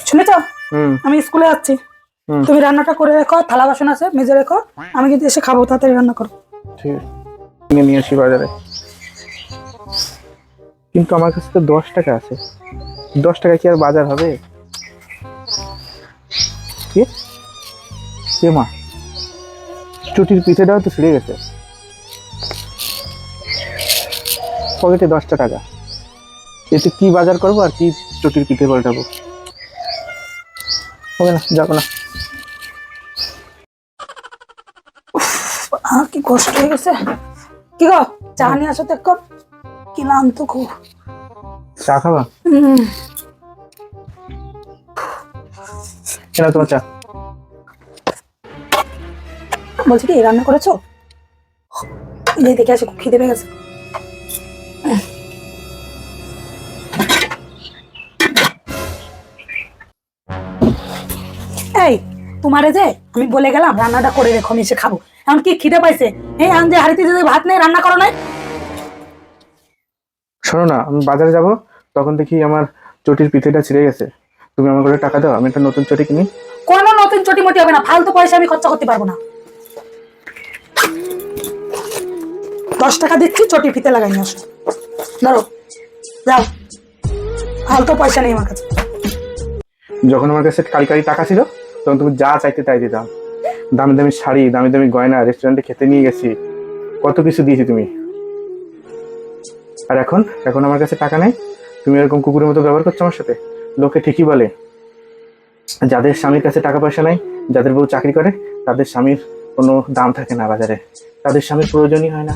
শুনেছ? আমি স্কুলে যাচ্ছি, তুমি রান্নাটা করে রেখো, থালা বাসন আছে মেজে রেখো, আমি কিন্তু এসে খাবো, তাড়াতাড়ি রান্না করো। ঠিক আছে, নিয়ে আসি বাজারে। কিন্তু আমার কাছে তো 10 টাকা আছে, 10 টাকা কি আর বাজার হবে? কি কে মা, চুটির পিঠেটাও তো ছিঁড়ে গেছে, পকেটে 10টা টাকা, এতে কি বাজার করবো আর কি চটির পিঠে পাল্টাবো? হবে না, যাবো না। কি কষ্ট হয়ে গেছে। কি গো, চা নিয়ে আসো তো এক কাপ, কি ক্লান্ত খুব। চা খাবা? কেন তোমার চা? বলছি কি রান্না করেছো? দেখে আসে, খুব খিদে পেয়ে গেছে। এই তোমারে যে আমি বলে গেলাম রান্নাটা করে রেখো, আমি এসে খাবো, এখন কি খিদে পাইছে? এই আন যে হাড়িতে যদি ভাত নেই, রান্না করো নাই? শোনো না, আমি বাজারে যাব, তখন দেখি আমার চটির পিঠেটা ছিঁড়ে গেছে, তুমি আমার করে টাকা দাও, আমি একটা নতুন চটি কিনি। কোনো নতুন চটি মটি হবে না, ফালতু পয়সা আমি খরচা করতে পারবো না। 10 টাকা দিচ্ছি, চটি ফিতে লাগাই নিয়ে আসো, ধরো, যাও, ফালতু পয়সা নেই আমার কাছে। যখন আমার কাছে কারি কারি টাকা ছিল, তখন তুমি যা চাইতে তাই দিতাম, দামি দামি শাড়ি, দামি দামি গয়না, রেস্টুরেন্টে খেতে নিয়ে গেছি, কত কিছু দিয়েছি তুমি। আর এখন এখন আমার কাছে টাকা নেই, তুমি এরকম কুকুরের মতো ব্যবহার করছো আমার সাথে। লোকে ঠিকই বলে, যাদের স্বামীর কাছে টাকা পয়সা নাই, যাদের বউ চাকরি করে, তাদের স্বামীর কোনো দাম থাকে না বাজারে, তাদের স্বামীর প্রয়োজনই হয় না।